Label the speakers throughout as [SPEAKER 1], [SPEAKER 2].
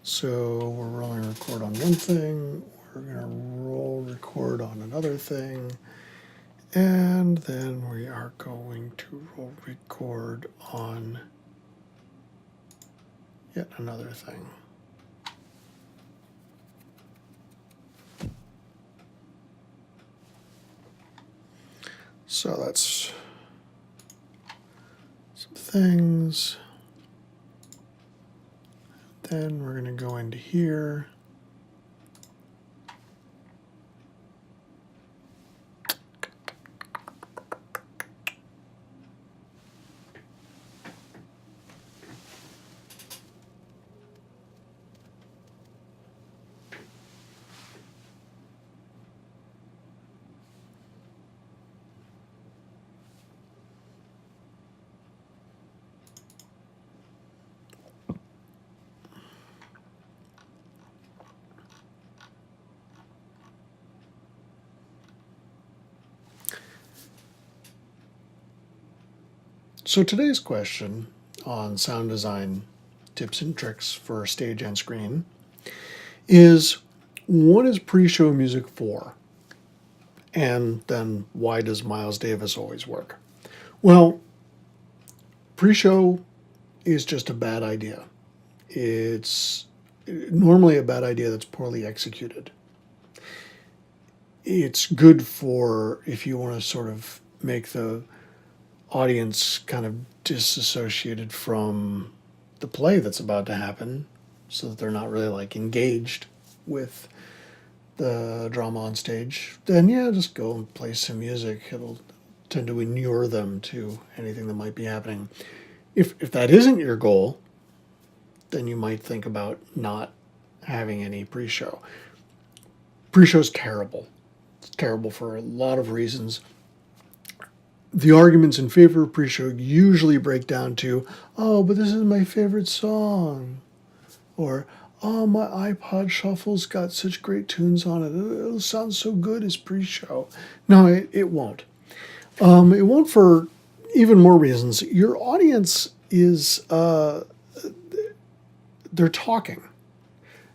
[SPEAKER 1] So we're rolling record on one thing, we're going to roll record on another thing, and then we are going to roll record on yet another thing. So that's some things. Then we're going to go into here. So today's question on sound design tips and tricks for stage and screen is, what is pre-show music for? And then why does Miles Davis always work? Well, pre-show is just a bad idea. It's normally a bad idea that's poorly executed. It's good for if you want to sort of make the audience kind of disassociated from the play that's about to happen so that they're not really like engaged with the drama on stage. Then yeah, just go and play some music. It'll tend to inure them to anything that might be happening. If that isn't your goal, then you might think about not having any pre-show. Pre-show's terrible. It's terrible for a lot of reasons. The arguments in favor of pre-show usually break down to, oh, but this is my favorite song. Or, oh, my iPod Shuffle's got such great tunes on it. It'll sound so good as pre-show. No, it won't. It won't for even more reasons. Your audience is, they're talking.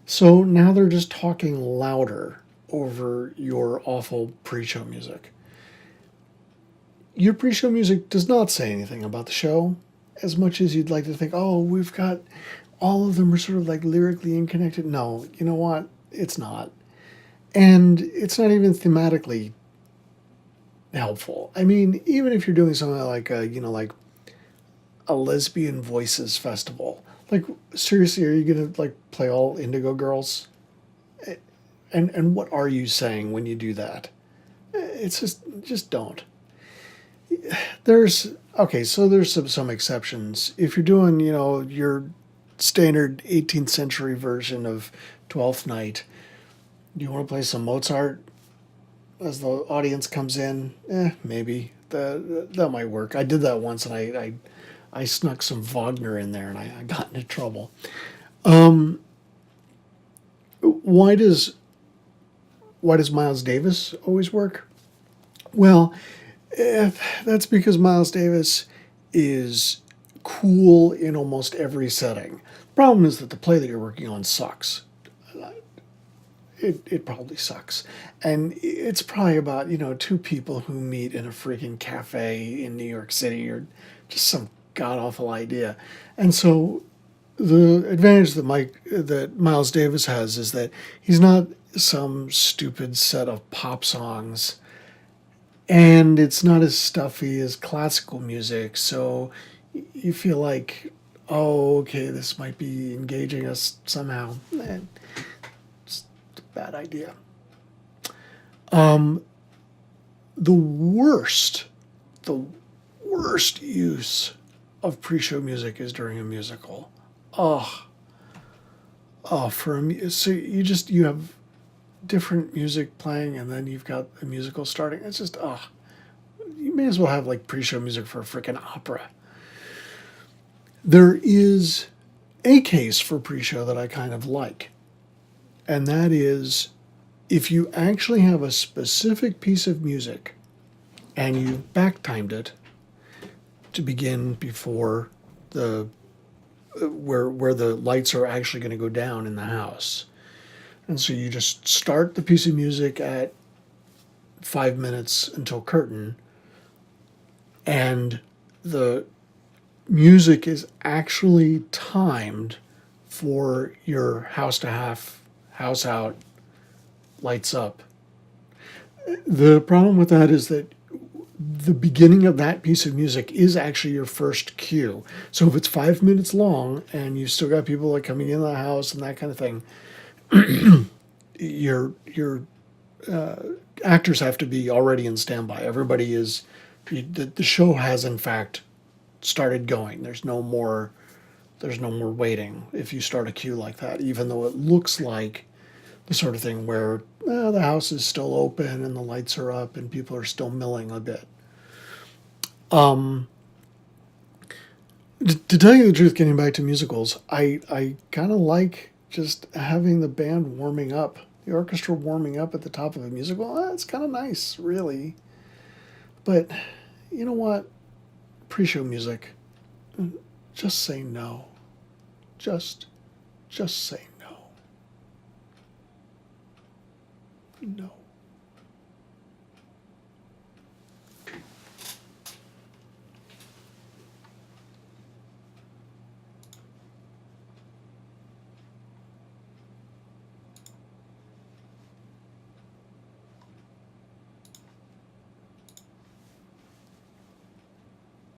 [SPEAKER 1] So now they're just talking louder over your awful pre-show music. Your pre-show music does not say anything about the show, as much as you'd like to think, oh, we've got all of them are sort of like lyrically connected. No, you know what? It's not. And it's not even thematically helpful. I mean, even if you're doing something like like a lesbian voices festival, like seriously, are you gonna like play all Indigo Girls? And what are you saying when you do that? It's just don't. There's some exceptions. If you're doing, your standard 18th century version of Twelfth Night, do you want to play some Mozart as the audience comes in? Maybe that might work. I did that once, and I snuck some Wagner in there, and I got into trouble. Why does Miles Davis always work? Well, that's because Miles Davis is cool in almost every setting. The problem is that the play that you're working on sucks. It probably sucks. And it's probably about, two people who meet in a freaking cafe in New York City, or just some god-awful idea. And so the advantage that Miles Davis has is that he's not some stupid set of pop songs, and it's not as stuffy as classical music, so you feel like, oh, okay, this might be engaging us somehow. It's a bad idea. The worst use of pre-show music is during a musical. So you have different music playing, and then you've got a musical starting. It's just, you may as well have like pre-show music for a freaking opera. There is a case for pre-show that I kind of like, and that is if you actually have a specific piece of music and you've back-timed it to begin before the where the lights are actually going to go down in the house. And so you just start the piece of music at 5 minutes until curtain, and the music is actually timed for your house to half, house out, lights up. The problem with that is that the beginning of that piece of music is actually your first cue. So if it's 5 minutes long and you've still got people like coming in the house and that kind of thing, your actors have to be already in standby. Everybody is the show has in fact started going. There's no more waiting if you start a cue like that, even though it looks like the sort of thing where the house is still open and the lights are up and people are still milling a bit. To tell you the truth, getting back to musicals, I kind of like just having the band warming up, the orchestra warming up at the top of a musical. It's kind of nice, really. But you know what? Pre-show music, just say no. Just say no. No.